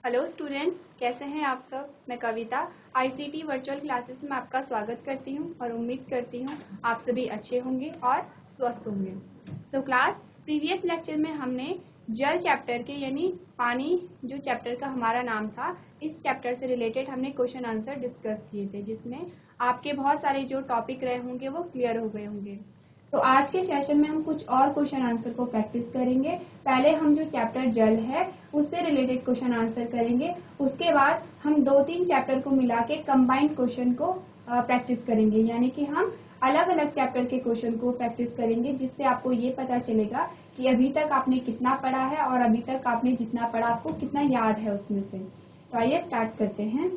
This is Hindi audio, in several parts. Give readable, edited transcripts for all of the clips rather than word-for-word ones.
हेलो स्टूडेंट्स, कैसे हैं आप सब। मैं कविता आईसीटी वर्चुअल क्लासेस में आपका स्वागत करती हूं और उम्मीद करती हूं आप सभी अच्छे होंगे और स्वस्थ होंगे। तो क्लास प्रीवियस लेक्चर में हमने जल चैप्टर के यानी पानी जो चैप्टर का हमारा नाम था, इस चैप्टर से रिलेटेड हमने क्वेश्चन आंसर डिस्कस किए थे, जिसमें आपके बहुत सारे जो टॉपिक रहे होंगे वो क्लियर हो गए होंगे। तो आज के सेशन में हम कुछ और क्वेश्चन आंसर को प्रैक्टिस करेंगे। पहले हम जो चैप्टर जल है उससे रिलेटेड क्वेश्चन आंसर करेंगे, उसके बाद हम 2-3 चैप्टर को मिला के कंबाइंड क्वेश्चन को प्रैक्टिस करेंगे, यानी कि हम अलग अलग चैप्टर के क्वेश्चन को प्रैक्टिस करेंगे, जिससे आपको ये पता चलेगा कि अभी तक आपने कितना पढ़ा है और अभी तक आपने जितना पढ़ा आपको कितना याद है उसमें से। तो आइए स्टार्ट करते हैं।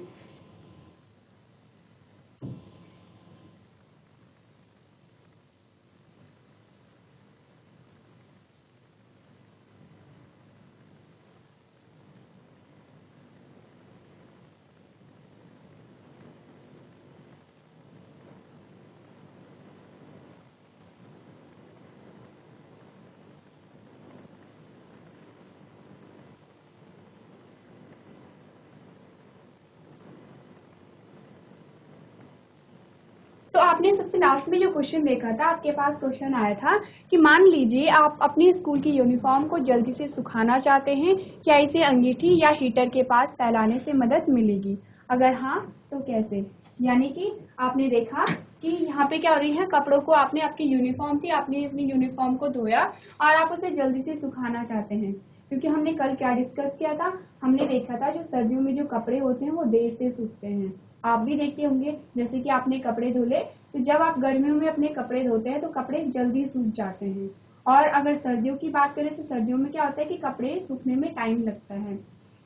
तो आपने सबसे लास्ट में जो क्वेश्चन देखा था, आपके पास क्वेश्चन आया था कि मान लीजिए आप अपनी स्कूल की यूनिफॉर्म को जल्दी से सुखाना चाहते हैं, क्या इसे अंगीठी या हीटर के पास फैलाने से मदद मिलेगी? अगर हाँ तो कैसे? यानी कि आपने देखा कि यहाँ पे क्या हो रही है, कपड़ों को आपने आपकी यूनिफॉर्म थी, आपने अपनी यूनिफॉर्म को धोया और आप उसे जल्दी से सुखाना चाहते हैं, क्योंकि हमने कल क्या डिस्कस किया था, हमने देखा था जो सर्दियों में जो कपड़े होते हैं वो देर से सूखते हैं। आप भी देखते होंगे, जैसे कि आपने कपड़े धुले, तो जब आप गर्मियों में अपने कपड़े धोते हैं तो कपड़े जल्दी सूख जाते हैं, और अगर सर्दियों की बात करें तो सर्दियों में क्या होता है कि कपड़े सूखने में टाइम लगता है।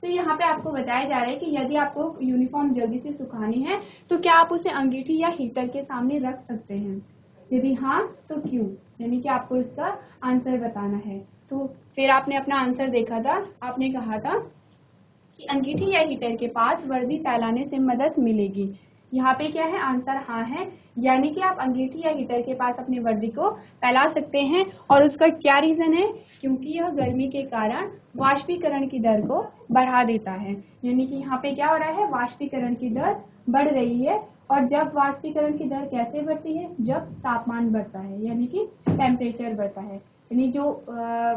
तो यहाँ पे आपको बताया जा रहा है कि यदि आपको यूनिफॉर्म जल्दी से सुखानी है तो क्या आप उसे अंगीठी या हीटर के सामने रख सकते हैं? यदि हाँ तो क्यों? यानी कि आपको इसका आंसर बताना है। तो फिर आपने अपना आंसर देखा था, आपने कहा था कि अंगीठी या हीटर के पास वर्दी फैलाने से मदद मिलेगी। यहाँ पे क्या है, आंसर हाँ है, यानी कि आप अंगीठी या हीटर के पास अपनी वर्दी को फैला सकते हैं। और उसका क्या रीजन है? क्योंकि यह गर्मी के कारण वाष्पीकरण की दर को बढ़ा देता है। यानी कि यहाँ पे क्या हो रहा है, वाष्पीकरण की दर बढ़ रही है। और जब वाष्पीकरण की दर कैसे बढ़ती है? जब तापमान बढ़ता है, यानी कि टेम्परेचर बढ़ता है। यानी जो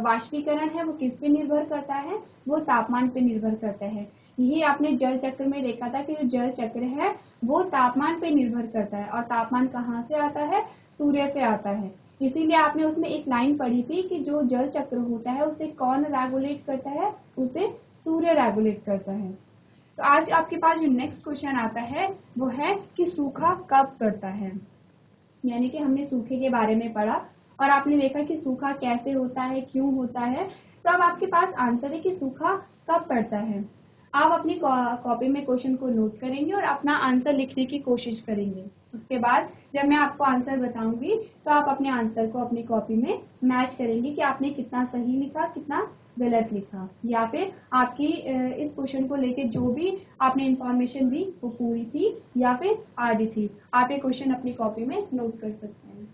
वाष्पीकरण है वो किस पे निर्भर करता है? वो तापमान पे निर्भर करता है। यही आपने जल चक्र में देखा था कि जो जल चक्र है वो तापमान पे निर्भर करता है, और तापमान कहाँ से आता है? सूर्य से आता है। इसीलिए आपने उसमें एक लाइन पढ़ी थी कि जो जल चक्र होता है उसे कौन रेगुलेट करता है? उसे सूर्य रेगुलेट करता है। तो आज आपके पास जो नेक्स्ट क्वेश्चन आता है वो है कि सूखा कब पड़ता है। यानी कि हमने सूखे के बारे में पढ़ा और आपने देखा कि सूखा कैसे होता है, क्यों होता है। तो अब आपके पास आंसर है कि सूखा कब पड़ता है। आप अपनी कॉपी में क्वेश्चन को नोट करेंगे और अपना आंसर लिखने की कोशिश करेंगे। उसके बाद जब मैं आपको आंसर बताऊंगी तो आप अपने आंसर को अपनी कॉपी में मैच करेंगे कि आपने कितना सही लिखा, कितना गलत लिखा, या फिर आपकी इस क्वेश्चन को लेके जो भी आपने इंफॉर्मेशन दी वो पूरी थी या फिर आधी थी। आप ये क्वेश्चन अपनी कॉपी में नोट कर सकते हैं।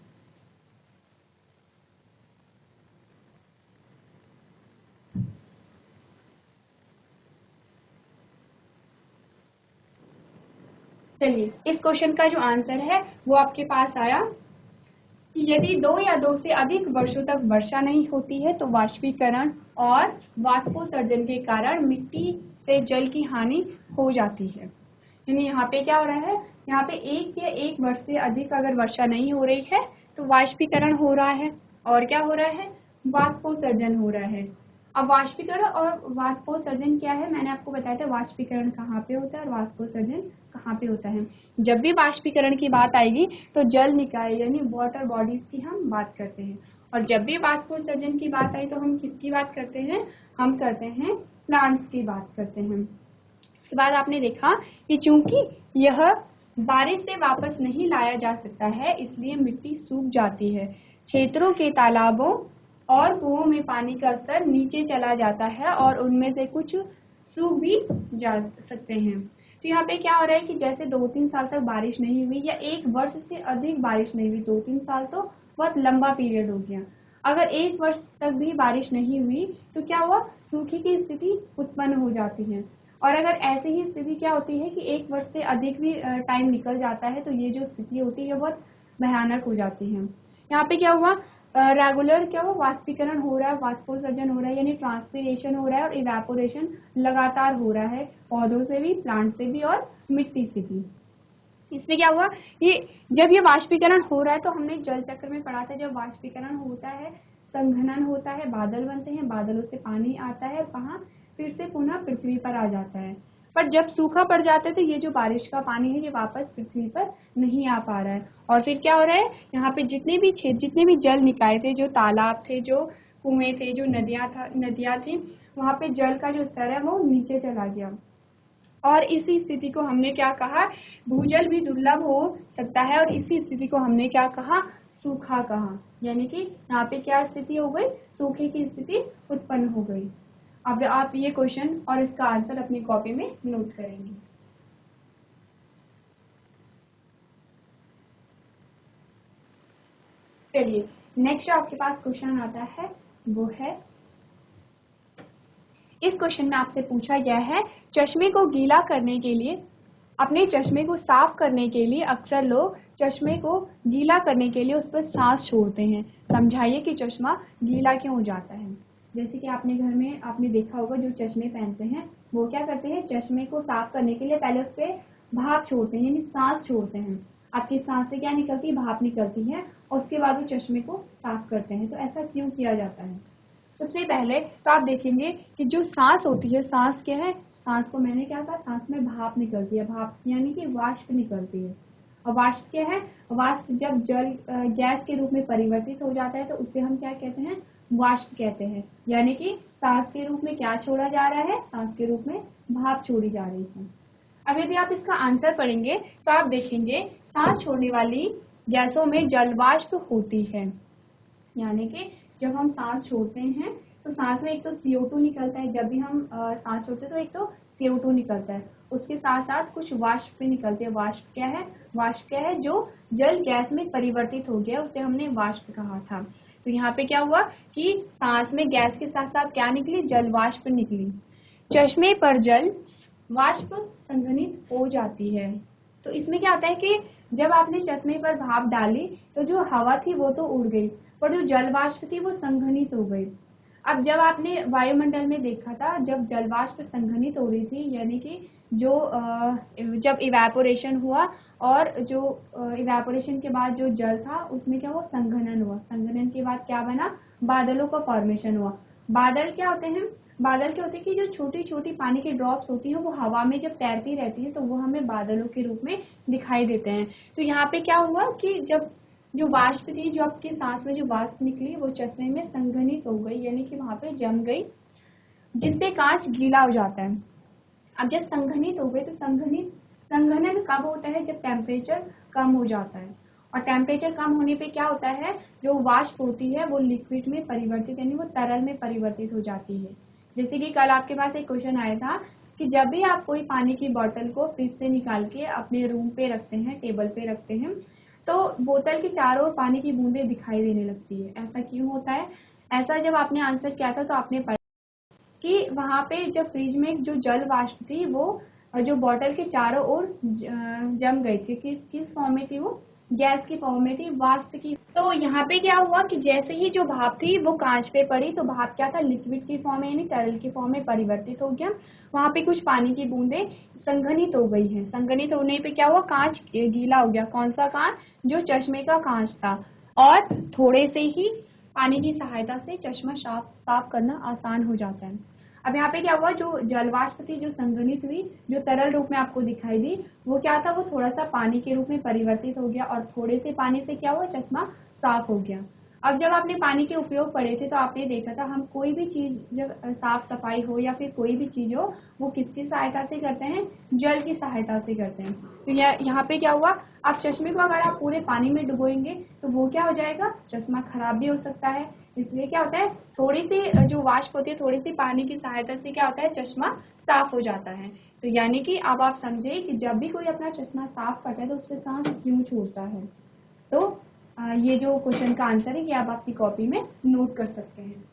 चलिए, इस क्वेश्चन का जो आंसर है वो आपके पास आया कि यदि 2 या 2 से अधिक वर्षों तक वर्षा नहीं होती है तो वाष्पीकरण और वाष्पोत्सर्जन के कारण मिट्टी से जल की हानि हो जाती है। यानी यहाँ पे क्या हो रहा है, यहाँ पे 1 या 1 वर्ष से अधिक अगर वर्षा नहीं हो रही है तो वाष्पीकरण हो रहा है, और क्या हो रहा है? वाष्पोत्सर्जन हो रहा है। अब वाष्पीकरण और वाष्पोत्सर्जन क्या है, मैंने आपको बताया था वाष्पीकरण कहाँ पे होता है और वाष्पोत्सर्जन कहाँ पे होता है। जब भी वाष्पीकरण की बात आएगी तो जल निकाय यानी वाटर बॉडीज की हम बात करते हैं, और जब भी वाष्पोत्सर्जन की बात आई तो हम किसकी बात करते हैं? हम करते हैं प्लांट्स की बात करते हैं। इसके बाद आपने देखा कि चूंकि यह बारिश से वापस नहीं लाया जा सकता है, इसलिए मिट्टी सूख जाती है। क्षेत्रों के तालाबों और कुओं में पानी का स्तर नीचे चला जाता है और उनमें से कुछ सूख भी जा सकते हैं। तो यहाँ पे क्या हो रहा है कि जैसे 2-3 साल तक बारिश नहीं हुई या 1 वर्ष से अधिक बारिश नहीं हुई, 2-3 साल तो बहुत लंबा पीरियड हो गया। अगर 1 वर्ष तक भी बारिश नहीं हुई तो क्या हुआ? सूखे की स्थिति उत्पन्न हो जाती है। और अगर ऐसी ही स्थिति क्या होती है कि 1 वर्ष से अधिक भी टाइम निकल जाता है, तो ये जो स्थिति होती है बहुत भयानक हो जाती है। यहाँ पे क्या हुआ, रेगुलर क्या हुआ, वाष्पीकरण हो रहा है, वाष्पोत्सर्जन हो रहा है, यानी ट्रांसपीरेशन हो रहा है और इवेपोरेशन लगातार हो रहा है, पौधों से भी, प्लांट से भी और मिट्टी से भी। इसमें क्या हुआ, ये जब ये वाष्पीकरण हो रहा है तो हमने जल चक्र में पढ़ा था, जब वाष्पीकरण होता है, संघनन होता है, बादल बनते हैं, बादलों से पानी आता है, कहाँ, फिर से पुनः पृथ्वी पर आ जाता है। पर जब सूखा पड़ जाता है तो ये जो बारिश का पानी है ये वापस पृथ्वी पर नहीं आ पा रहा है, और फिर क्या हो रहा है, यहाँ पे जितने भी क्षेत्र, जितने भी जल निकाय थे, जो तालाब थे, जो कुएं थे, जो नदियाँ थी, वहाँ पे जल का जो स्तर है वो नीचे चला गया। और इसी स्थिति को हमने क्या कहा, भूजल भी दुर्लभ हो सकता है, और इसी स्थिति को हमने क्या कहा, सूखा कहा। यानी कि यहाँ पे क्या स्थिति हो गई, सूखे की स्थिति उत्पन्न हो गई। अब आप ये क्वेश्चन और इसका आंसर अपनी कॉपी में नोट करेंगे। चलिए नेक्स्ट आपके पास क्वेश्चन आता है, वो है, इस क्वेश्चन में आपसे पूछा गया है, चश्मे को गीला करने के लिए, अपने चश्मे को साफ करने के लिए अक्सर लोग चश्मे को गीला करने के लिए उस पर सांस छोड़ते हैं। समझाइए कि चश्मा गीला क्यों हो जाता है। जैसे कि आपने घर में आपने देखा होगा, जो चश्मे पहनते हैं वो क्या करते हैं, चश्मे को साफ करने के लिए पहले उस पर भाप छोड़ते हैं, यानी सांस छोड़ते हैं। आपकी सांस से क्या निकलती है, भाप निकलती है, और उसके बाद वो चश्मे को साफ करते हैं। तो ऐसा क्यों किया जाता है। सबसे पहले तो आप देखेंगे कि जो सांस होती है, सांस क्या है, सांस को मैंने क्या कहा, सांस में भाप निकलती है, भाप यानी कि वाष्प निकलती है। और वाष्प क्या है, वाष्प जब जल गैस के रूप में परिवर्तित हो जाता है तो उसे हम क्या कहते हैं, वाष्प कहते हैं। यानी कि सांस के रूप में क्या छोड़ा जा रहा है, सांस के रूप में भाप छोड़ी जा रही है। अब यदि आप इसका आंसर पढ़ेंगे तो आप देखेंगे सांस छोड़ने वाली गैसों में जल वाष्प होती है। यानी कि जब हम सांस छोड़ते हैं तो सांस में एक तो CO2 निकलता है, जब भी हम सांस छोड़ते हैं तो एक तो CO2 निकलता है, उसके साथ साथ कुछ वाष्प भी निकलते हैं। वाष्प क्या है, वाष्प क्या है, जो जल गैस में परिवर्तित हो गया उसे हमने वाष्प कहा था। तो यहाँ पे क्या हुआ कि सांस में गैस के साथ साथ क्या निकली, जल वाष्प निकली। चश्मे पर जल वाष्प संघनित हो जाती है। तो इसमें क्या होता है कि जब आपने चश्मे पर भाप डाली तो जो हवा थी वो तो उड़ गई, पर जो जल वाष्प थी वो संघनित हो गई। अब जब आपने वायुमंडल में देखा था, जब जल वाष्प संघनित हो रही थी, यानी कि जो जब इवेपोरेशन हुआ, और जो इवेपोरेशन के बाद जो जल था उसमें क्या हुआ, संघनन हुआ। संघनन के बाद क्या बना, बादलों का फॉर्मेशन हुआ। बादल क्या होते हैं, बादल क्या होते हैं कि जो छोटी छोटी पानी की ड्रॉप्स होती हैं वो हवा में जब तैरती रहती है तो वो हमें बादलों के रूप में दिखाई देते हैं। तो यहाँ पे क्या हुआ कि जब जो वाष्प थी, जो आपके सांस में जो वाष्प निकली वो चश्मे में संघनित हो गई, यानी कि वहां पे जम गई, जिससे कांच गीला हो जाता है। अब जब संघनित हो गई तो संघनन कब होता है, जब टेम्परेचर कम हो जाता है। और टेम्परेचर कम होने पे क्या होता है, जो वाष्प होती है वो लिक्विड में परिवर्तित, यानी वो तरल में परिवर्तित हो जाती है। जैसे कि कल आपके पास एक क्वेश्चन आया था कि जब भी आप कोई पानी की बोतल को फ्रिज से निकाल के अपने रूम पे रखते हैं, टेबल पे रखते हैं, तो बोतल के चारों ओर पानी की बूंदें दिखाई देने लगती है। ऐसा क्यों होता है, ऐसा जब आपने आंसर किया था तो आपने पढ़ा कि वहां पे जब फ्रिज में जो जल वाष्प थी वो जो बॉटल के चारों ओर जम गई थी। किस फॉर्म में थी वो, गैस की फॉर्म में थी, वाष्प की। तो यहाँ पे क्या हुआ कि जैसे ही जो भाप थी वो कांच पे पड़ी तो भाप क्या था, लिक्विड की फॉर्म में, यानी तरल की फॉर्म में परिवर्तित हो गया। वहां पे कुछ पानी की बूंदें संघनित हो गई हैं। संघनित होने पे क्या हुआ, कांच गीला हो गया। कौन सा कांच, जो चश्मे का कांच था। और थोड़े से ही पानी की सहायता से चश्मा साफ करना आसान हो जाता है। अब यहाँ पे क्या हुआ, जो जलवाष्प थी जो संघनित हुई, जो तरल रूप में आपको दिखाई दी, वो क्या था, वो थोड़ा सा पानी के रूप में परिवर्तित हो गया, और थोड़े से पानी से क्या हुआ, चश्मा साफ हो गया। अब जब आपने पानी के उपयोग पढ़े थे तो आपने देखा था, हम कोई भी चीज जब साफ सफाई हो या फिर कोई भी चीज हो वो किसकी सहायता से करते हैं, जल की सहायता से करते हैं। तो यहाँ पे क्या हुआ, आप चश्मे को अगर आप पूरे पानी में डुबोएंगे तो वो क्या हो जाएगा, चश्मा खराब भी हो सकता है। इसलिए क्या होता है, थोड़ी सी जो वाष्प होती है, थोड़ी सी पानी की सहायता से क्या होता है, चश्मा साफ हो जाता है। तो यानी कि अब आप समझे कि जब भी कोई अपना चश्मा साफ करता है तो उससे सांस क्यों छूटता है। तो ये जो क्वेश्चन का आंसर है ये आप आपकी कॉपी में नोट कर सकते हैं।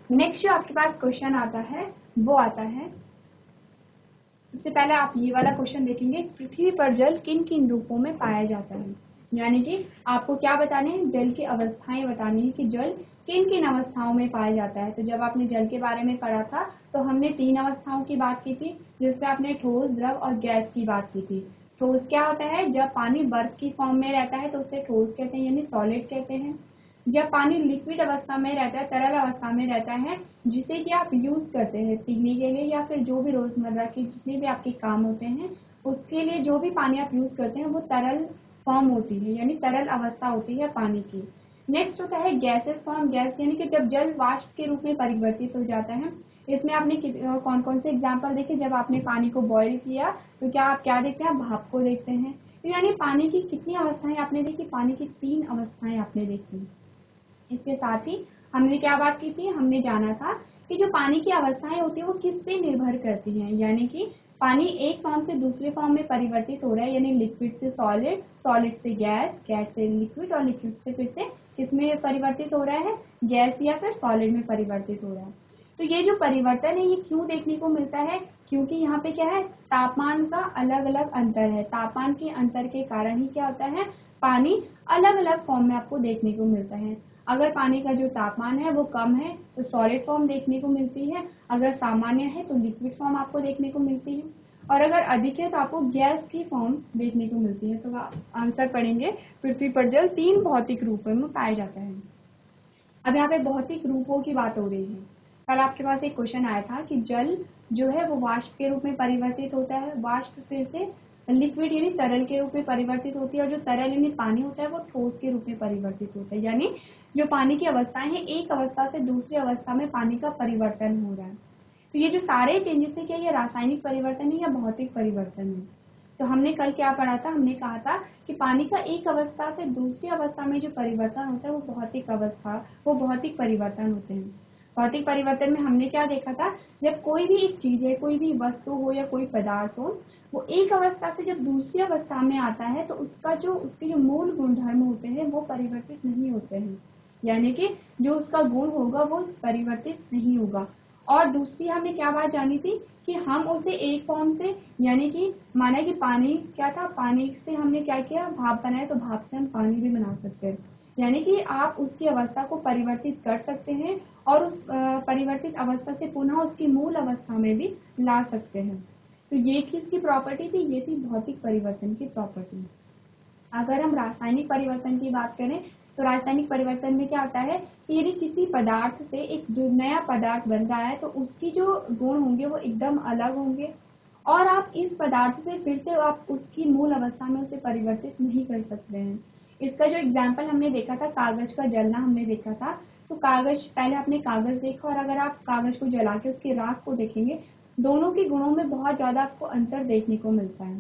नेक्स्ट जो आपके पास क्वेश्चन आता है वो आता है, सबसे पहले आप ये वाला क्वेश्चन देखेंगे, पृथ्वी पर जल किन किन रूपों में पाया जाता है। यानी कि आपको क्या बताने हैं, जल की अवस्थाएं बतानी है कि जल किन किन अवस्थाओं में पाया जाता है। तो जब आपने जल के बारे में पढ़ा था तो हमने 3 अवस्थाओं की बात की थी, जिसमें आपने ठोस, द्रव और गैस की बात की थी। ठोस क्या होता है, जब पानी बर्फ की फॉर्म में रहता है तो उसे ठोस कहते हैं, यानी सॉलिड कहते हैं। जब पानी लिक्विड अवस्था में रहता है, तरल अवस्था में रहता है, जिसे कि आप यूज करते हैं पीने के लिए या फिर जो भी रोजमर्रा के जितने भी आपके काम होते हैं उसके लिए जो भी पानी आप यूज करते हैं वो तरल फॉर्म होती है, यानी तरल अवस्था होती है पानी की। नेक्स्ट होता है गैसेस फॉर्म। गैस यानी कि जब जल वाष्प के रूप में परिवर्तित हो जाता है। इसमें आपने कौन कौन से एग्जाम्पल देखे, जब आपने पानी को बॉईल किया तो क्या आप क्या देखते हैं, भाप को देखते हैं। तो यानी पानी की कितनी अवस्थाएं आपने देखी, पानी की 3 अवस्थाएं आपने देखी। इसके साथ ही हमने क्या बात की थी, हमने जाना था कि जो पानी की अवस्थाएं होती है वो किस पे निर्भर करती हैं। यानी कि पानी एक फॉर्म से दूसरे फॉर्म में परिवर्तित हो रहा है, यानी लिक्विड से सॉलिड, सॉलिड से गैस, गैस से लिक्विड और लिक्विड से फिर से किसमें परिवर्तित हो रहा है, गैस या फिर सॉलिड में परिवर्तित हो रहा है। तो ये जो परिवर्तन है ये क्यों देखने को मिलता है, क्योंकि यहाँ पे क्या है, तापमान का अलग अलग अंतर है। तापमान के अंतर के कारण ही क्या होता है, पानी अलग अलग फॉर्म में आपको देखने को मिलता है। अगर पानी का जो तापमान है वो कम है तो सॉलिड फॉर्म देखने को मिलती है, अगर सामान्य है तो लिक्विड फॉर्म आपको देखने को मिलती है, और अगर अधिक है तो आपको गैस की फॉर्म देखने को मिलती है। तो आंसर पढ़ेंगे, पृथ्वी पर जल 3 भौतिक रूपों में पाया जाता है। अब यहाँ पे भौतिक रूपों की बात हो रही है। कल आपके पास एक क्वेश्चन आया था कि जल जो है वो वाष्प के रूप में परिवर्तित होता है, वाष्प फिर से लिक्विड यानी तरल के रूप में परिवर्तित होती है, और जो तरल यानी पानी होता है वो ठोस के रूप में परिवर्तित होता है। यानी जो पानी की अवस्थाएं हैं, एक अवस्था से दूसरी अवस्था में पानी का परिवर्तन हो रहा है। तो ये जो सारे चेंजेस है, क्या ये रासायनिक परिवर्तन है या भौतिक परिवर्तन है। तो हमने कल क्या पढ़ा था, हमने कहा था कि पानी का एक अवस्था से दूसरी अवस्था में जो परिवर्तन होता है वो भौतिक परिवर्तन होते हैं। भौतिक परिवर्तन में हमने क्या देखा था, जब कोई भी एक चीज है, कोई भी वस्तु हो या कोई पदार्थ हो, वो एक अवस्था से जब दूसरी अवस्था में आता है तो उसके जो मूल गुणधर्म होते हैं वो परिवर्तित नहीं होते हैं। यानी कि जो उसका गुण होगा वो परिवर्तित नहीं होगा। और दूसरी हमने क्या बात जानी थी कि हम उसे एक फॉर्म से, यानी कि माना कि पानी क्या था, पानी से हमने क्या किया, भाप बनाया, तो भाप से हम पानी भी बना सकते हैं। यानी कि आप उसकी अवस्था को परिवर्तित कर सकते हैं और उस परिवर्तित अवस्था से पुनः उसकी मूल अवस्था में भी ला सकते हैं। तो ये किसकी प्रॉपर्टी थी, ये थी भौतिक परिवर्तन की प्रॉपर्टी। अगर हम रासायनिक परिवर्तन की बात करें तो रासायनिक परिवर्तन में क्या होता है कि यदि किसी पदार्थ से एक जो नया पदार्थ बन रहा है तो उसकी जो गुण होंगे वो एकदम अलग होंगे, और आप इस पदार्थ से फिर से आप उसकी मूल अवस्था में उसे परिवर्तित नहीं कर सकते हैं। इसका जो एग्जाम्पल हमने देखा था, कागज का जलना हमने देखा था। तो कागज, पहले आपने कागज देखा और अगर आप कागज को जला के उसकी राख को देखेंगे, दोनों के गुणों में बहुत ज्यादा आपको अंतर देखने को मिलता है।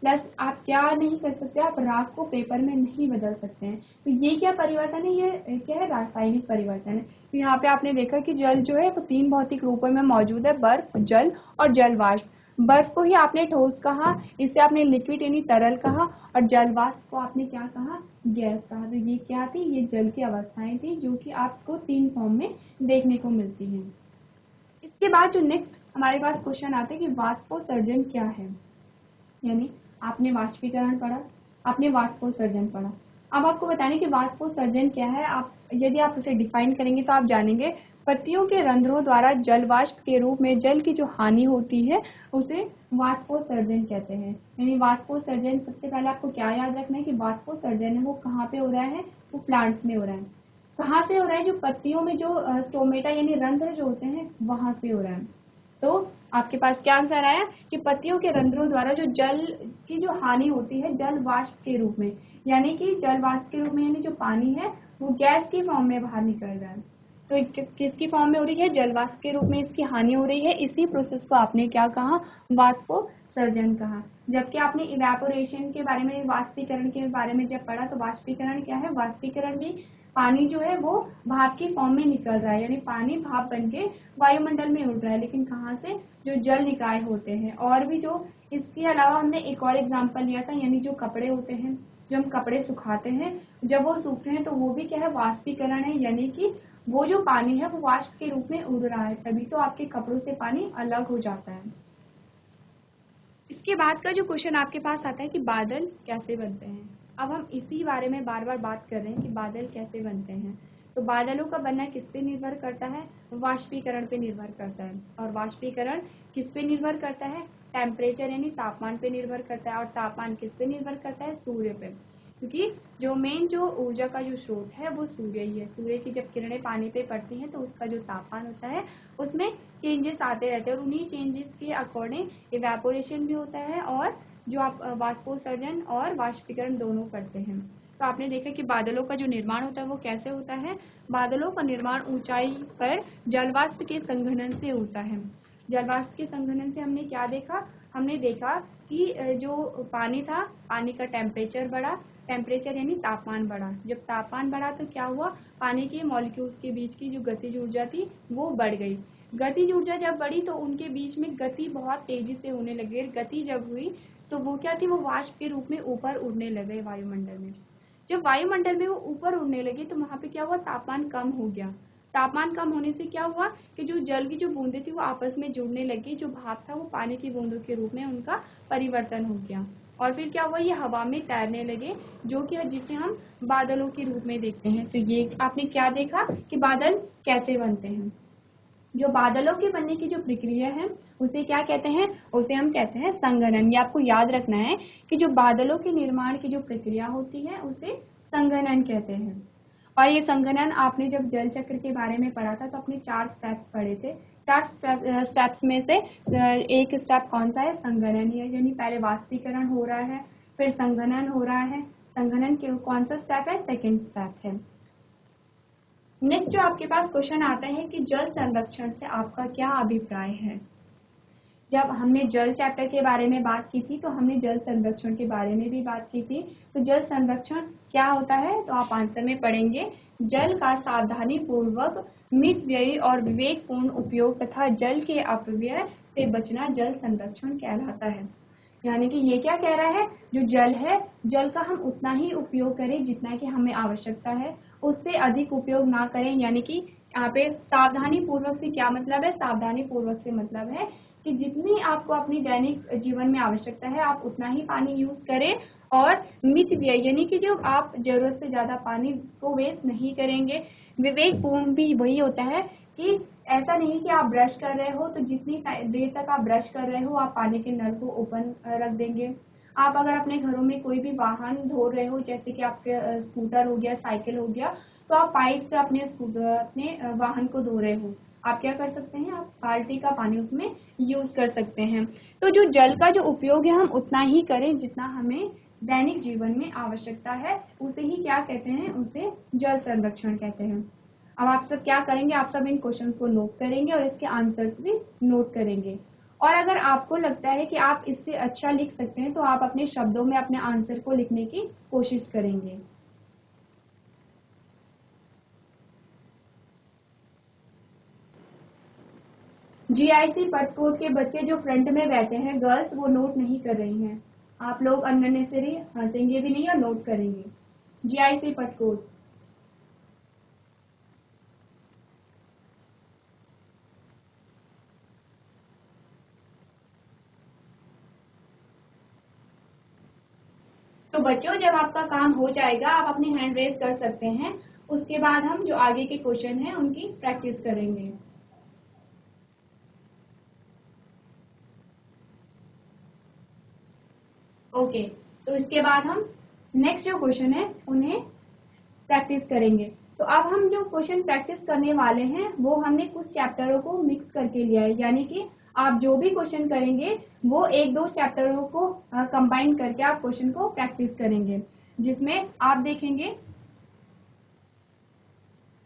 प्लस आप क्या नहीं कर सकते, आप राख को पेपर में नहीं बदल सकते हैं। तो ये क्या परिवर्तन है, ये क्या है, रासायनिक परिवर्तन है। तो यहाँ पे आपने देखा कि जल जो है वो 3 भौतिक रूपों में मौजूद है, बर्फ, जल और जल वाष्प। बर्फ को ही आपने ठोस कहा, इसे आपने लिक्विड यानी तरल कहा, और जल वाष्प को आपने क्या कहा, गैस कहा। तो ये क्या थी, ये जल की अवस्थाएं थी जो कि आपको 3 फॉर्म में देखने को मिलती हैं। इसके बाद जो नेक्स्ट हमारे पास क्वेश्चन आते हैं कि वाष्पोत्सर्जन क्या है। यानी आपने वाष्पीकरण पढ़ा, आपने वाष्पोत्सर्जन पढ़ा। अब आपको बताने कि वाष्पोत्सर्जन क्या है। यदि आप उसे डिफाइन करेंगे तो आप जानेंगे, पत्तियों के रंध्रों द्वारा जल वाष्प के रूप में जल की जो हानि होती है उसे वाष्पोत्सर्जन कहते हैं। यानी वाष्पोत्सर्जन, सबसे पहले आपको क्या याद रखना है कि वाष्पोत्सर्जन है वो कहाँ पे हो रहा है, वो प्लांट्स में हो रहा है। कहाँ से हो रहा है, जो पत्तियों में जो स्टोमेटा यानी रंध्र जो होते हैं वहां से हो रहा है। तो आपके पास क्या आंसर आया कि पत्तियों के रंध्रों द्वारा जो जल की जो हानि होती है जल वाष्प के रूप में, यानी कि जल वाष्प के रूप में, यानी जो पानी है वो गैस की फॉर्म में बाहर निकल रहा है। तो किसकी फॉर्म में हो रही है, जल वाष्प के रूप में इसकी हानि हो रही है। इसी प्रोसेस को आपने क्या कहा, वाष्पोत्सर्जन कहा। जबकि आपने इवेपोरेशन के बारे में, वाष्पीकरण के बारे में जब पढ़ा तो वाष्पीकरण क्या है, वाष्पीकरण भी पानी जो है वो भाप की फॉर्म में निकल रहा है, यानी पानी भाप बनके वायुमंडल में उड़ रहा है, लेकिन कहाँ से, जो जल निकाय होते हैं। और भी जो इसके अलावा हमने एक और एग्जांपल लिया था, यानी जो कपड़े होते हैं, जो हम कपड़े सुखाते हैं, जब वो सूखते हैं तो वो भी क्या है, वाष्पीकरण है, यानी कि वो जो पानी है वो वाष्प के रूप में उड़ रहा है, तभी तो आपके कपड़ों से पानी अलग हो जाता है। इसके बाद का जो क्वेश्चन आपके पास आता है कि बादल कैसे बनते हैं। अब हम इसी बारे में बार बार बात कर रहे हैं कि बादल कैसे बनते हैं। तो बादलों का बनना किस पे निर्भर करता है, वाष्पीकरण पे निर्भर करता है। और वाष्पीकरण किस पे निर्भर करता है, टेम्परेचर यानी तापमान पे निर्भर करता है। और तापमान किस पे निर्भर करता है, सूर्य पे, क्योंकि जो मेन जो ऊर्जा का जो स्रोत है वो सूर्य ही है। सूर्य की जब किरणें पानी पे पड़ती हैं तो उसका जो तापमान होता है उसमें चेंजेस आते रहते हैं, और उन्हीं चेंजेस के अकॉर्डिंग इवेपोरेशन भी होता है, और जो आप वाष्पोत्सर्जन और वाष्पीकरण दोनों करते हैं। तो आपने देखा कि बादलों का जो निर्माण होता है वो कैसे होता है। बादलों का निर्माण ऊंचाई पर जलवाष्प के संघनन से होता है। जलवाष्प के संघनन से हमने क्या देखा, हमने देखा कि जो पानी था, पानी का टेम्परेचर बढ़ा, टेम्परेचर यानी तापमान बढ़ा। जब तापमान बढ़ा तो क्या हुआ, पानी के मॉलिक्यूल्स के बीच की जो गतिज ऊर्जा थी वो बढ़ गई। गतिज ऊर्जा जब बढ़ी तो उनके बीच में गति बहुत तेजी से होने लगी। गति जब हुई तो वो क्या थी, वो वाष्प के रूप में ऊपर उड़ने लगे वायुमंडल में। जब वायुमंडल में वो ऊपर उड़ने लगे तो वहां पे क्या हुआ, तापमान कम हो गया। तापमान कम होने से क्या हुआ कि जो जल की जो बूंदें थी वो आपस में जुड़ने लगी, जो भाप था वो पानी की बूंदों के रूप में उनका परिवर्तन हो गया। और फिर क्या हुआ, ये हवा में तैरने लगे, जो कि जिसे हम बादलों के रूप में देखते हैं। तो ये आपने क्या देखा कि बादल कैसे बनते हैं। जो बादलों के बनने की जो प्रक्रिया है उसे क्या कहते हैं, उसे हम कहते हैं संघनन। ये आपको याद रखना है कि जो बादलों के निर्माण की जो प्रक्रिया होती है उसे संघनन कहते हैं। और ये संघनन आपने जब जल चक्र के बारे में पढ़ा था तो आपने 4 स्टेप्स पढ़े थे। 4 स्टेप्स में से एक स्टेप कौन सा है, संघनन ही है, यानी पहले वाष्पीकरण हो रहा है, फिर संघनन हो रहा है। संघनन के कौन सा स्टेप है, सेकेंड स्टेप है। नेक्स्ट जो आपके पास क्वेश्चन आता है कि जल संरक्षण से आपका क्या अभिप्राय है। जब हमने जल चैप्टर के बारे में बात की थी तो हमने जल संरक्षण के बारे में भी बात की थी। तो जल संरक्षण क्या होता है, तो आप आंसर में पढ़ेंगे, जल का सावधानी पूर्वक मितव्ययी और विवेकपूर्ण उपयोग तथा जल के अपव्यय से बचना जल संरक्षण कहलाता है। यानी कि ये क्या कह रहा है, जो जल है, जल का हम उतना ही उपयोग करें जितना कि हमें आवश्यकता है, उससे अधिक उपयोग ना करें। यानी कि यहाँ पे सावधानी पूर्वक से क्या मतलब है, सावधानी पूर्वक से मतलब है कि जितनी आपको अपनी दैनिक जीवन में आवश्यकता है आप उतना ही पानी यूज करें, और मित व्यय यानी कि जो आप जरूरत से ज्यादा पानी को वेस्ट नहीं करेंगे। विवेकपूर्ण भी वही होता है कि ऐसा नहीं कि आप ब्रश कर रहे हो तो जितनी देर तक आप ब्रश कर रहे हो आप पानी के नल को ओपन रख देंगे। आप अगर अपने घरों में कोई भी वाहन धो रहे हो, जैसे कि आपके स्कूटर हो गया, साइकिल हो गया, तो आप पाइप से अपने वाहन को धो रहे हो, आप क्या कर सकते हैं, आप बाल्टी का पानी उसमें यूज कर सकते हैं। तो जो जल का जो उपयोग है हम उतना ही करें जितना हमें दैनिक जीवन में आवश्यकता है, उसे ही क्या कहते हैं, उसे जल संरक्षण कहते हैं। अब आप सब क्या करेंगे, आप सब इन क्वेश्चन को नोट करेंगे और इसके आंसर्स भी नोट करेंगे। और अगर आपको लगता है कि आप इससे अच्छा लिख सकते हैं तो आप अपने शब्दों में अपने आंसर को लिखने की कोशिश करेंगे। जीआईसी पटकोट के बच्चे जो फ्रंट में बैठे हैं गर्ल्स, वो नोट नहीं कर रही हैं। आप लोग अननेसेसरी हंसेंगे भी नहीं और नोट करेंगे। जीआईसी पटकोट। तो बच्चों जब आपका काम हो जाएगा आप अपनी हैंड रेज कर सकते हैं, उसके बाद हम जो आगे के क्वेश्चन हैं उनकी प्रैक्टिस करेंगे। ओके, तो इसके बाद हम नेक्स्ट जो क्वेश्चन है उन्हें प्रैक्टिस करेंगे। तो अब हम जो क्वेश्चन प्रैक्टिस करने वाले हैं वो हमने कुछ चैप्टरों को मिक्स करके लिया है, यानी कि आप जो भी क्वेश्चन करेंगे वो एक दो चैप्टरों को कंबाइन करके आप क्वेश्चन को प्रैक्टिस करेंगे, जिसमें आप देखेंगे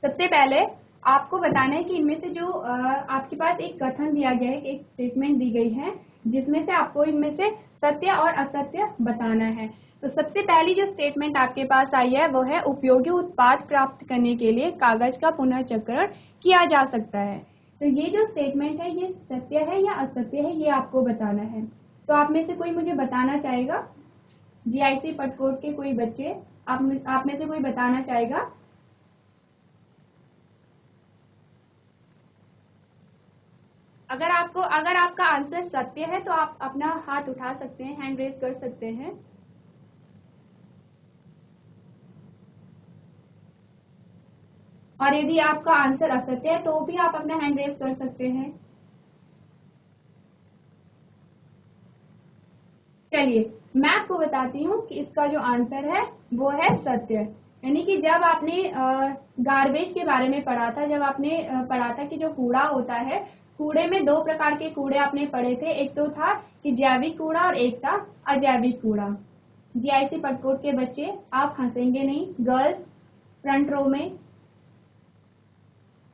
सबसे पहले आपको बताना है कि इनमें से जो आपके पास एक कथन दिया गया है, एक स्टेटमेंट दी गई है, जिसमें से आपको इनमें से सत्य और असत्य बताना है। तो सबसे पहली जो स्टेटमेंट आपके पास आई है वो है, उपयोगी उत्पाद प्राप्त करने के लिए कागज का पुनर्चक्रण किया जा सकता है। तो ये जो स्टेटमेंट है ये सत्य है या असत्य है, ये आपको बताना है। तो आप में से कोई मुझे बताना चाहेगा, जीआईसी पटकोट के कोई बच्चे, आप में से कोई बताना चाहेगा? अगर आपका आंसर सत्य है तो आप अपना हाथ उठा सकते हैं, हैंड रेज कर सकते हैं। और यदि आपका आंसर असत्य है तो भी आप अपना हैंड रेज कर सकते हैं। चलिए मैं आपको बताती हूँ कि इसका जो आंसर है वो है सत्य। यानी कि जब आपने गार्बेज के बारे में पढ़ा था, जब आपने पढ़ा था कि जो कूड़ा होता है, कूड़े में दो प्रकार के कूड़े आपने पढ़े थे, एक तो था कि जैविक कूड़ा और एक था अजैविक कूड़ा। जीआईसी पटकोट के बच्चे आप हंसेंगे नहीं, गर्ल्स फ्रंट रो में।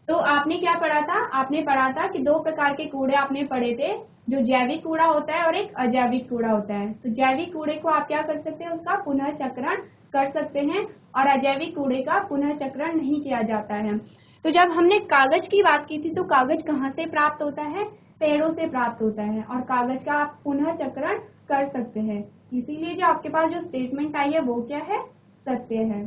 तो आपने क्या पढ़ा था? आपने पढ़ा था कि दो प्रकार के कूड़े आपने पढ़े थे, जो जैविक कूड़ा होता है और एक अजैविक कूड़ा होता है। तो जैविक कूड़े को आप क्या कर सकते हैं? उसका पुनः चक्रण कर सकते हैं और अजैविक कूड़े का पुनः चक्रण नहीं किया जाता है। तो जब हमने कागज की बात की थी तो कागज कहाँ से प्राप्त होता है? पेड़ों से प्राप्त होता है और कागज का आप पुनः चक्रण कर सकते हैं। इसीलिए जो आपके पास जो स्टेटमेंट आई है वो क्या है? सत्य है।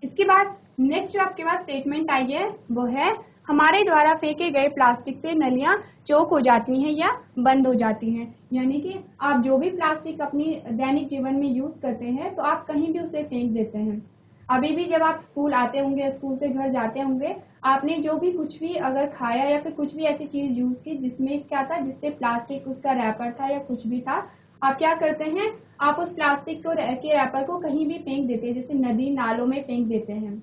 इसके बाद नेक्स्ट जो आपके पास स्टेटमेंट आई है वो है, हमारे द्वारा फेंके गए प्लास्टिक से नलियां चौक हो जाती हैं या बंद हो जाती हैं। यानी कि आप जो भी प्लास्टिक अपनी दैनिक जीवन में यूज करते हैं तो आप कहीं भी उसे फेंक देते हैं। अभी भी जब आप स्कूल आते होंगे, स्कूल से घर जाते होंगे, आपने जो भी कुछ भी अगर खाया या फिर कुछ भी ऐसी चीज यूज की जिसमें क्या था, जिससे प्लास्टिक उसका रैपर था या कुछ भी था, आप क्या करते हैं? आप उस प्लास्टिक को के रैपर को कहीं भी फेंक देते हैं, जैसे नदी नालों में फेंक देते हैं।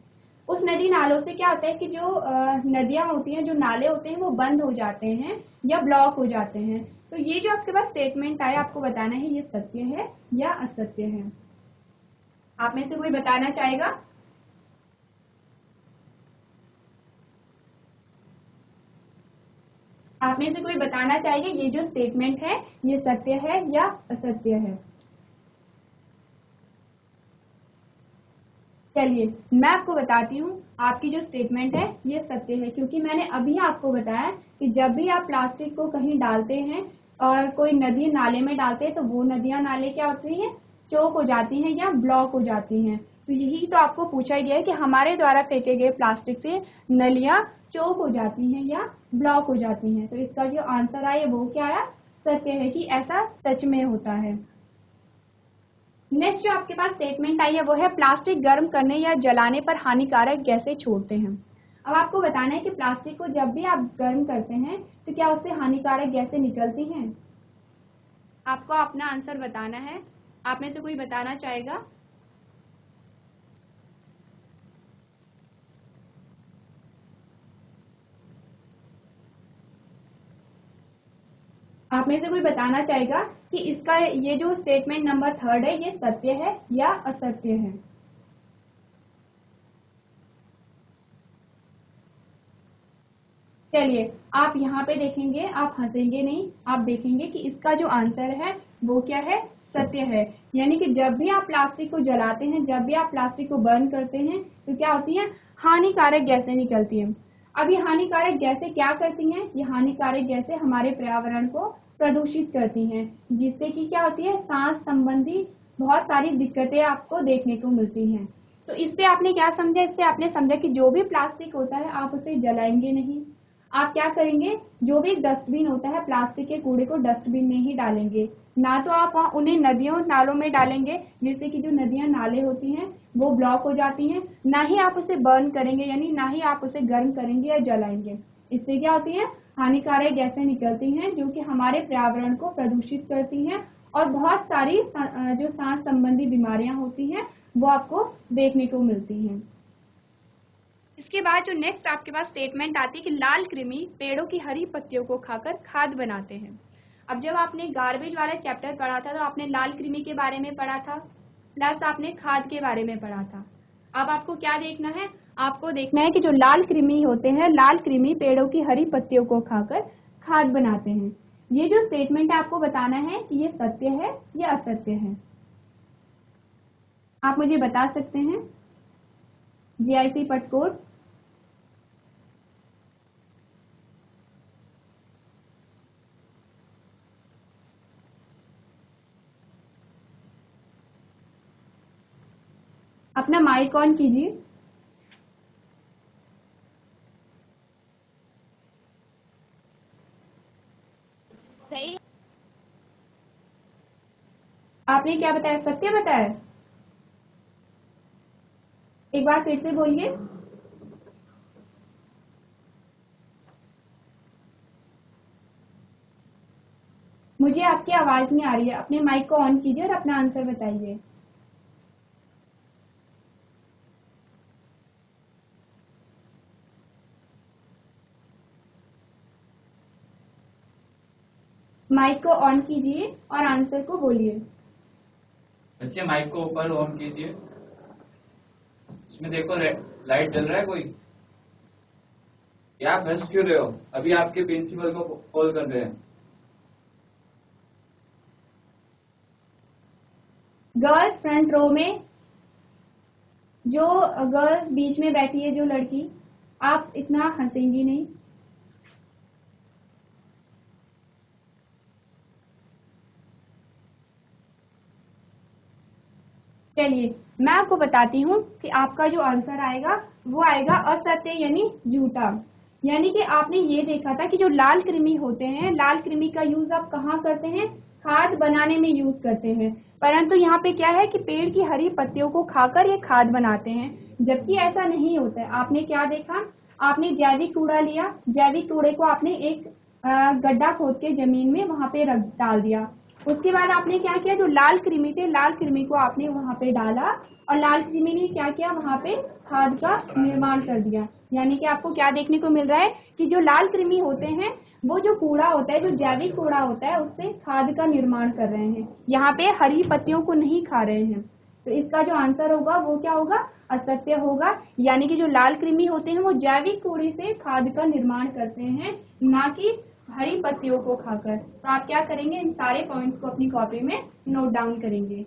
उस नदी नालों से क्या होता है कि जो नदियां होती हैं, जो नाले होते हैं, वो बंद हो जाते हैं या ब्लॉक हो जाते हैं। तो ये जो आपके पास स्टेटमेंट आया, आपको बताना है ये सत्य है या असत्य है। आप में से कोई बताना चाहेगा? आप में से कोई बताना चाहेगा ये जो स्टेटमेंट है ये सत्य है या असत्य है? चलिए मैं आपको बताती हूँ, आपकी जो स्टेटमेंट है ये सत्य है, क्योंकि मैंने अभी आपको बताया कि जब भी आप प्लास्टिक को कहीं डालते हैं और कोई नदी नाले में डालते हैं तो वो नदियां नाले क्या होती हैं? चौक हो जाती हैं या ब्लॉक हो जाती हैं। तो यही तो आपको पूछा गया है कि हमारे द्वारा फेंके गए प्लास्टिक से नलियां चौक हो जाती हैं या ब्लॉक हो जाती हैं। तो इसका जो आंसर आया वो क्या आया? सत्य है कि ऐसा सच में होता है। नेक्स्ट जो आपके पास स्टेटमेंट आई है वो है, प्लास्टिक गर्म करने या जलाने पर हानिकारक गैसें छोड़ते हैं। अब आपको बताना है कि प्लास्टिक को जब भी आप गर्म करते हैं तो क्या उससे हानिकारक गैसें निकलती हैं? आपको अपना आंसर बताना है। आप में से कोई बताना चाहेगा? आप में से कोई बताना चाहेगा कि इसका ये जो स्टेटमेंट नंबर 3 है ये सत्य है या असत्य है? चलिए आप यहाँ पे देखेंगे, आप हंसेंगे नहीं, आप देखेंगे कि इसका जो आंसर है वो क्या है? सत्य है। यानी कि जब भी आप प्लास्टिक को जलाते हैं, जब भी आप प्लास्टिक को बर्न करते हैं तो क्या होती है? हानिकारक गैसें निकलती हैं। अब ये हानिकारक गैसें क्या करती हैं? ये हानिकारक गैसें हमारे पर्यावरण को प्रदूषित करती हैं, जिससे कि क्या होती है? सांस संबंधी बहुत सारी दिक्कतें आपको देखने को मिलती हैं। तो इससे आपने क्या समझा? इससे आपने समझा कि जो भी प्लास्टिक होता है आप उसे जलाएंगे नहीं। आप क्या करेंगे? जो भी डस्टबिन होता है, प्लास्टिक के कूड़े को डस्टबिन में ही डालेंगे। ना तो आप वहाँ उन्हें नदियों नालों में डालेंगे, जिससे कि जो नदियां नाले होती हैं वो ब्लॉक हो जाती हैं। ना ही आप उसे बर्न करेंगे, यानी ना ही आप उसे गर्म करेंगे या जलाएंगे। इससे क्या होती है? हानिकारक गैसें निकलती हैं जो कि हमारे पर्यावरण को प्रदूषित करती हैं और बहुत सारी जो सांस संबंधी बीमारियां होती हैं वो आपको देखने को मिलती हैं। इसके बाद जो नेक्स्ट आपके पास स्टेटमेंट आती है कि लाल कृमि पेड़ों की हरी पत्तियों को खाकर खाद बनाते हैं। अब जब आपने गार्बेज वाला चैप्टर पढ़ा था तो आपने लाल कृमि के बारे में पढ़ा था, प्लस आपने खाद के बारे में पढ़ा था। अब आपको क्या देखना है? आपको देखना है कि जो लाल कृमि होते हैं, लाल कृमि पेड़ों की हरी पत्तियों को खाकर खाद बनाते हैं। ये जो स्टेटमेंट है आपको बताना है कि ये सत्य है या असत्य है। आप मुझे बता सकते हैं। जीआईसी पटकोट। अपना माइक ऑन कीजिए। सही। आपने क्या बताया, सत्य बताया? एक बार फिर से बोलिए। मुझे आपकी आवाज नहीं आ रही है। अपने माइक को ऑन कीजिए और अपना आंसर बताइए। माइक को ऑन कीजिए और आंसर को बोलिए। बच्चे माइक को ऊपर ऑन कीजिए। इसमें देखो लाइट जल रहा है कोई? क्या आप हंस क्यों रहे हो? अभी आपके प्रिंसिपल को कॉल कर रहे हैं। गर्ल्स फ्रंट रो में, जो गर्ल्स बीच में बैठी है, जो लड़की, आप इतना हंसेंगी नहीं। चलिए मैं आपको बताती हूँ कि आपका जो आंसर आएगा वो आएगा असत्य यानी झूठा। यानी कि आपने ये देखा था कि जो लाल कृमि होते हैं, लाल कृमि का यूज आप कहाँ करते हैं? खाद बनाने में यूज करते हैं। परंतु यहाँ पे क्या है कि पेड़ की हरी पत्तियों को खाकर ये खाद बनाते हैं, जबकि ऐसा नहीं होता है। आपने क्या देखा? आपने जैविक कूड़ा लिया, जैविक कूड़े को आपने एक गड्ढा खोद के जमीन में वहां पे रख डाल दिया। उसके बाद आपने क्या किया, जो लाल कृमि थे, लाल कृमि को आपने वहां पे डाला और लाल कृमि ने क्या किया, वहां पे खाद का निर्माण कर दिया। यानी कि आपको क्या देखने को मिल रहा है कि जो लाल कृमि होते हैं वो जो कूड़ा होता है, जो जैविक कूड़ा होता है, उससे खाद का निर्माण कर रहे हैं। यहाँ पे हरी पत्तियों को नहीं खा रहे हैं। तो इसका जो आंसर होगा वो क्या होगा? असत्य होगा। यानी कि जो लाल कृमि होते हैं वो जैविक कूड़े से खाद का निर्माण करते हैं, ना कि हरी पत्तियों को खाकर। तो आप क्या करेंगे, इन सारे पॉइंट्स को अपनी कॉपी में नोट डाउन करेंगे।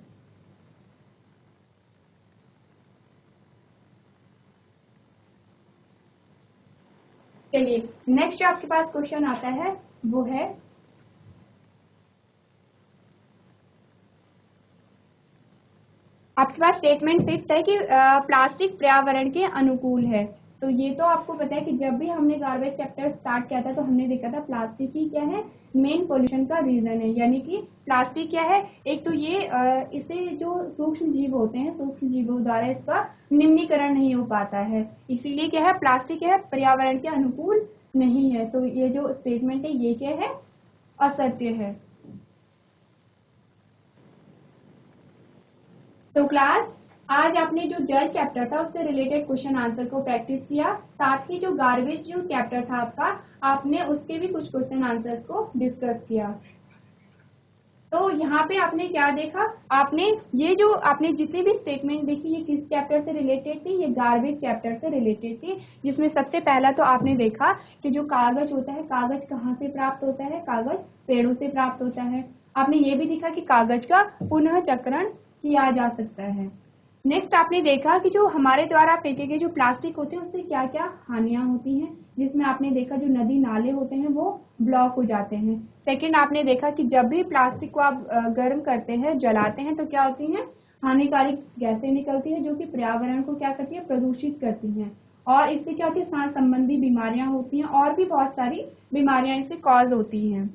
चलिए नेक्स्ट जो आपके पास क्वेश्चन आता है वो है, आपके पास स्टेटमेंट 6 है कि प्लास्टिक पर्यावरण के अनुकूल है। तो ये तो आपको पता है कि जब भी हमने गार्बेज चैप्टर स्टार्ट किया था तो हमने देखा था प्लास्टिक ही क्या है, मेन पोल्यूशन का रीजन है। यानी कि प्लास्टिक क्या है, एक तो ये इसे जो सूक्ष्म जीव होते हैं, सूक्ष्म जीवों द्वारा इसका निम्नीकरण नहीं हो पाता है, इसीलिए क्या है, प्लास्टिक है पर्यावरण के अनुकूल नहीं है। तो ये जो स्टेटमेंट है ये क्या है, असत्य है। तो क्लास, आज आपने जो जल चैप्टर था उससे रिलेटेड क्वेश्चन आंसर को प्रैक्टिस किया, साथ ही जो गार्बेज जो चैप्टर था आपका, आपने उसके भी कुछ क्वेश्चन आंसर्स को डिस्कस किया। तो यहाँ पे आपने क्या देखा, आपने ये जो आपने जितनी भी स्टेटमेंट देखी ये किस चैप्टर से रिलेटेड थी? ये गार्बेज चैप्टर से रिलेटेड थी, जिसमें सबसे पहला तो आपने देखा कि जो कागज होता है, कागज कहाँ से प्राप्त होता है? कागज पेड़ों से प्राप्त होता है। आपने ये भी देखा कि कागज का पुनः चक्रण किया जा सकता है। नेक्स्ट आपने देखा कि जो हमारे द्वारा फेंके गए जो प्लास्टिक होते हैं उससे क्या क्या हानियां होती हैं, जिसमें आपने देखा जो नदी नाले होते हैं वो ब्लॉक हो जाते हैं। सेकंड आपने देखा कि जब भी प्लास्टिक को आप गर्म करते हैं, जलाते हैं, तो क्या होती हैं, हानिकारक गैसें निकलती है जो कि पर्यावरण को क्या करती है, प्रदूषित करती हैं। और इससे क्या होती है, सांस संबंधी बीमारियां होती हैं और भी बहुत सारी बीमारियां इससे कॉज होती हैं।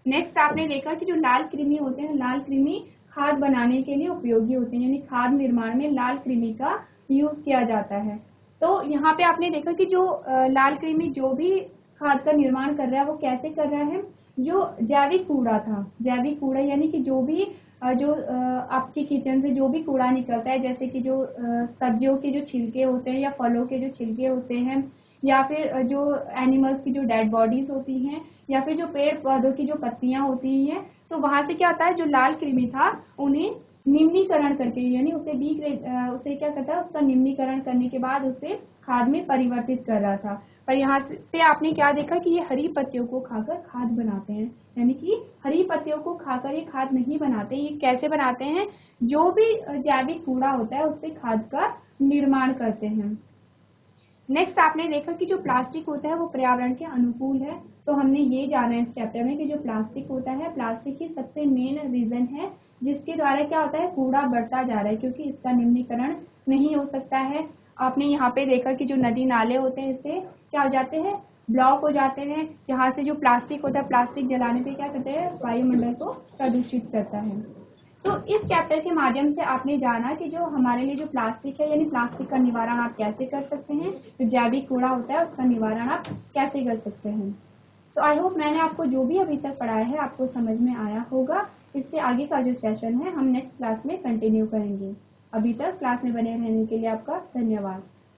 नेक्स्ट आपने देखा कि जो लाल कृमि होते हैं, लाल कृमि खाद बनाने के लिए उपयोगी होते हैं, यानी खाद निर्माण में लाल कृमि का यूज किया जाता है। तो यहाँ पे आपने देखा कि जो लाल कृमि जो भी खाद का निर्माण कर रहा है वो कैसे कर रहा है, जो जैविक कूड़ा था, जैविक कूड़ा यानी कि जो भी आपके किचन से जो भी कूड़ा निकलता है, जैसे कि जो सब्जियों के जो छिलके होते हैं या फलों के जो छिलके होते हैं, या फिर जो एनिमल्स की जो डेड बॉडीज होती हैं, या फिर जो पेड़ पौधों की जो पत्तियां होती हैं, तो वहां से क्या होता है, जो लाल कृमि था उन्हें निम्नीकरण करके, यानी उसे उसे क्या करता है, उसका निम्नीकरण करने के बाद उसे खाद में परिवर्तित कर रहा था। पर यहाँ पे आपने क्या देखा कि ये हरी पत्तियों को खाकर खाद बनाते हैं, यानी कि हरी पत्तियों को खाकर ये खाद नहीं बनाते। ये कैसे बनाते हैं, जो भी जैविक कूड़ा होता है उससे खाद का निर्माण करते हैं। नेक्स्ट आपने देखा कि जो प्लास्टिक होता है वो पर्यावरण के अनुकूल है। तो हमने ये जाना है इस चैप्टर में कि जो प्लास्टिक होता है, प्लास्टिक ही सबसे मेन रीजन है जिसके द्वारा क्या होता है, कूड़ा बढ़ता जा रहा है, क्योंकि इसका निम्नीकरण नहीं हो सकता है। आपने यहाँ पे देखा कि जो नदी नाले होते हैं इससे क्या हो जाते हैं, ब्लॉक हो जाते हैं। यहाँ से जो प्लास्टिक होता है, प्लास्टिक जलाने पे क्या करते हैं, वायुमंडल को प्रदूषित करता है। तो इस चैप्टर के माध्यम से आपने जाना कि जो हमारे लिए जो प्लास्टिक है, यानी प्लास्टिक का निवारण आप कैसे कर सकते हैं, जो जैविक कूड़ा होता है उसका निवारण आप कैसे कर सकते हैं। तो आई होप मैंने आपको जो भी अभी तक पढ़ाया है आपको समझ में आया होगा। इससे आगे का जो सेशन है हम नेक्स्ट क्लास में कंटिन्यू करेंगे। अभी तक क्लास में बने रहने के लिए आपका धन्यवाद।